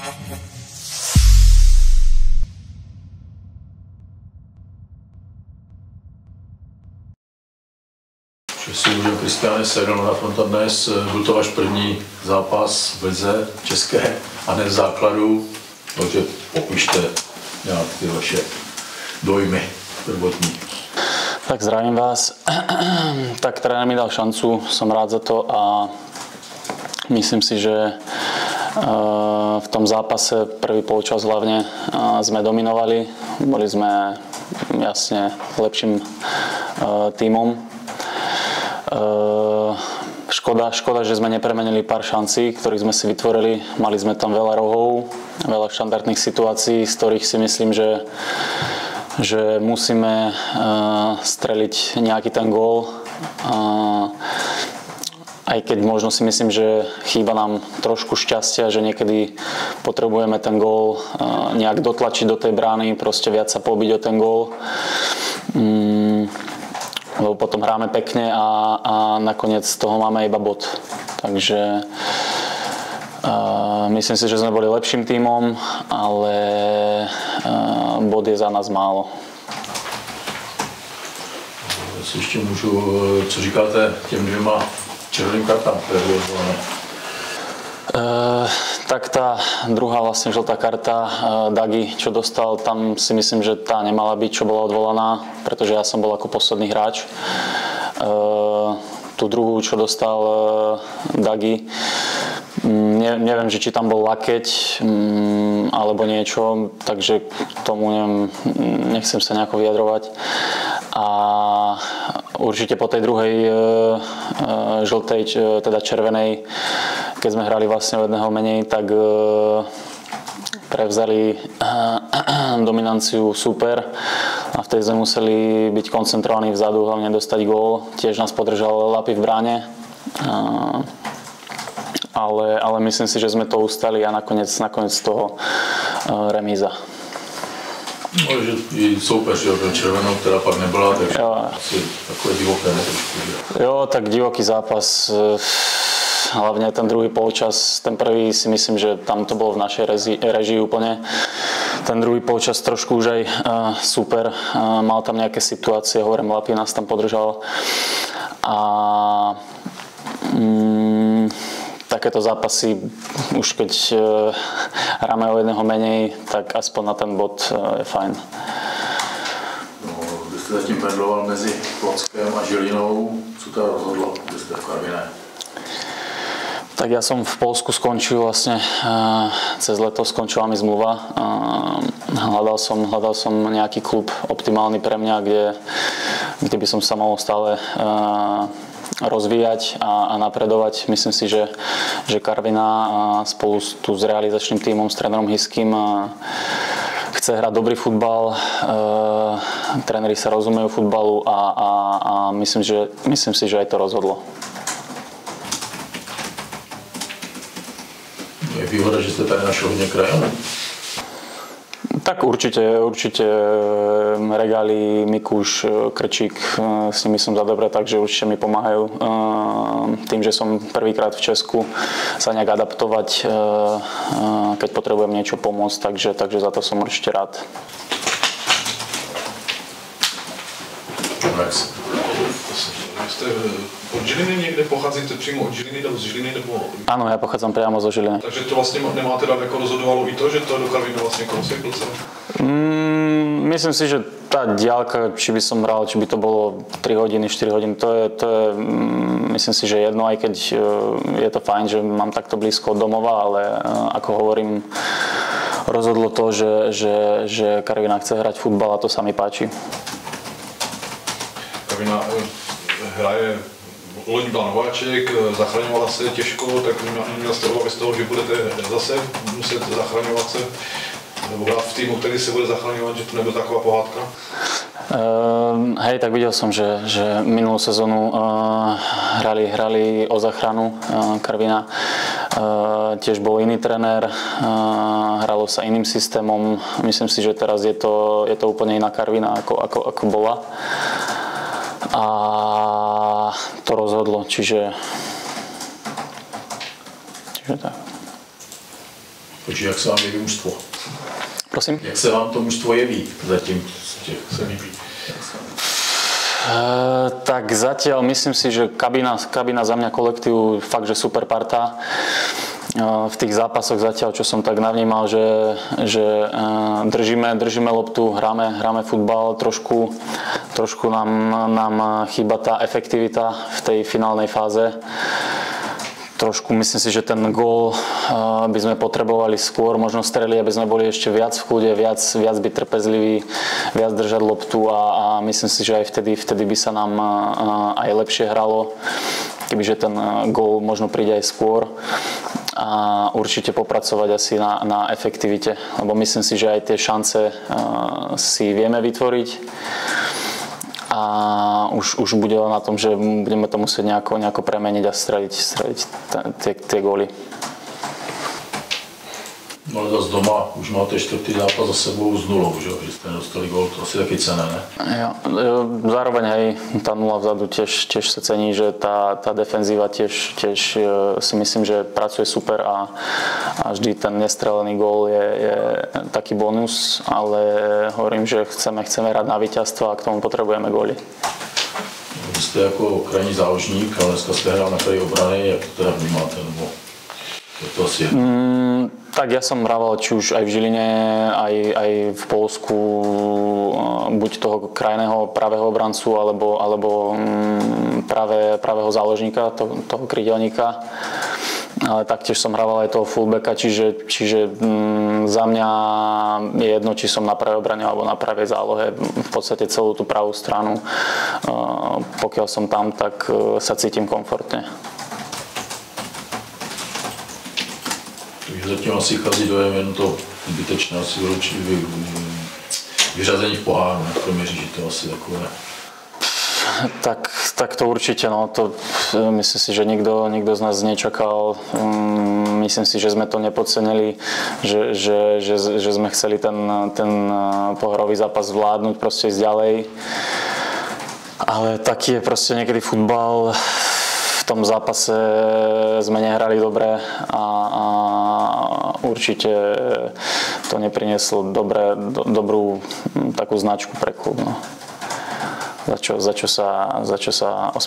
Že si užil Kristiáne Seidl na fronta dnes, byl to váš první zápas v lize české a ne v základu, takže popište nějak ty vaše dojmy prvotní. Tak zdravím vás. Tak tréner mi dal šancu, som rád za to a myslím si, že v tom zápase prvý polčas hlavne sme dominovali. Boli sme jasne lepším tímom. Škoda, že sme nepremenili pár šancí, ktorých sme si vytvorili. Mali sme tam veľa rohov, veľa štandardných situácií, z ktorých si myslím, že musíme streliť nejaký ten gól. Aj keď možno si myslím, že chýba nám trošku šťastia, že niekedy potrebujeme ten gól nejak dotlačiť do tej brány, proste viac sa pobiť o ten gól. Lebo potom hráme pekne a nakoniec z toho máme iba bod. Takže myslím si, že sme boli lepším tímom, ale bod je za nás málo. Si ještě můžu, co říkáte těm dvěma červeným kartám, které byly zvolené? Tak tá druhá vlastne žltá karta Dagi, čo dostal, tam si myslím, že tá nemala byť, čo bola odvolaná, pretože ja som bol ako posledný hráč. Tú druhú, čo dostal Dagi, neviem, že či tam bol lakeť alebo niečo, takže k tomu nechcem sa nejako vyjadrovať. A určite po tej druhej žltej, teda červenej, keď sme hrali vlastne o jedného menej, tak prevzali dominanciu super a vtedy sme museli byť koncentrovaní vzadu, hlavne dostať gól. Tiež nás podržal Lapi v bráne, ale myslím si, že sme to ustali a nakoniec z toho remíza. No, že i soupeř, že ten červenou, která pak nebyla, takže asi takové divoké netrošku. Jo, tak divoký zápas. Hlavne ten druhý polčas, ten prvý si myslím, že tam to bolo v našej režii úplne. Ten druhý polčas trošku už aj super, mal tam nejaké situácie, hovorím, Lapi nás tam podržal. A takéto zápasy, už keď hráme o jedného menej, tak aspoň na ten bod je fajn. No, vy jste zatím pendloval mezi Klockem a Žilinou, co to rozhodlo, že jste v Karviné? Tak ja som v Poľsku skončil vlastne, cez leto skončila mi zmluva. Hľadal som nejaký klub optimálny pre mňa, kde by som sa mohol stále rozvíjať a napredovať. Myslím si, že Karviná spolu tu s realizačným tímom, s trénerom Hiským chce hrať dobrý futbal. Tréneri sa rozumejú futbalu a myslím si, že aj to rozhodlo. Je výhoda, že jste tady našel hodně krajanů? Tak určite Regáli, Mikuš, Krčík, s nimi som za dobre, takže určite mi pomáhajú tým, že som prvýkrát v Česku sa nejak adaptovať, keď potrebujem niečo pomôcť, takže za to som určite rád. Jste od Žiliny někde pocházíte přímo od Žiliny nebo z Žiliny nebo? Áno, ja pochádzam priamo zo Žiliny. Takže to vlastne nemáte rád, ako rozhodovalo i to, že to do Karviny vlastne kousek docela? Myslím si, že tá diaľka, či by som hral, či by to bolo 3 hodiny, 4 hodiny, to je myslím si, že jedno, aj keď je to fajn, že mám takto blízko od domova, ale ako hovorím, rozhodlo to, že Karviná chce hrať futbal a to sa mi páči. Karviná hraje, loni byl nováček, zachraňovala se těžko, tak neměl jste obavy z toho, že budete zase muset zachraňovat se, nebo hrát v týmu, který se bude zachraňovat, že to nebude taková pohádka? Hej, tak videl som, že minulú sezónu hrali o záchranu Karviná. Tiež bol iný tréner, hralo sa iným systémom. Myslím si, že teraz je to úplne iná Karviná, ako bola. A to rozhodlo, čiže tak. Takže jak se vám jeví mužstvo? Prosím? Jak se vám to mužstvo jeví zatím z těch semifinálových? Tak zatiaľ myslím si, že kabína za mňa kolektívu fakt, že super parta. V tých zápasoch zatiaľ, čo som tak navnímal, že držíme loptu, hráme futbal, trošku nám chýba tá efektivita v tej finálnej fáze. Trošku myslím si, že ten gól by sme potrebovali skôr možno streliť, aby sme boli ešte viac v kľude, viac byť trpezliví, viac držať loptu a myslím si, že aj vtedy by sa nám aj lepšie hralo, kebyže ten gól možno príde aj skôr. A určite popracovať asi na efektivite, lebo myslím si, že aj tie šance si vieme vytvoriť. A už bude na tom, že budeme to musieť nejako premeniť a streliť tie góly. No ale zase doma už máte čtvrtý zápas za sebou s nulou, že jste nedostali gól, to asi taky cenné, ne? Jo, zároveň hej, tá nula vzadu tiež sa cení, že tá defenzíva tiež si myslím, že pracuje super a vždy ten nestrelený gól je taký bonus, ale hovorím, že chceme hrať na víťazstvo a k tomu potrebujeme góly. Vy jste jako krajní záložník, ale dneska jste hrál na kraji obrany, jak to teda vnímáte, nebo jak to asi je? Tak ja som hrával či už aj v Žiline, aj v Poľsku, buď toho krajného pravého obrancu, alebo pravého záložníka, toho krydelníka. Ale taktiež som hrával aj toho fullbacka, čiže za mňa je jedno, či som na pravej obrane alebo na pravej zálohe. V podstate celú tú pravú stranu, pokiaľ som tam, tak sa cítim komfortne. Zatím asi chází dojem jen to zbytečné asi vyřazení v poháru, kromě říži, to asi takové. Tak to určite, no, to myslím si, že nikto z nás nečakal. Myslím si, že sme to nepodcenili, že sme chceli ten pohárový zápas zvládnuť, proste ísť ďalej. Ale taký je proste niekedy futbal. V tom zápase sme nehrali dobre a určite to neprinieslo dobrú takú značku pre klub. No. Za čo sa ospravedlňujem.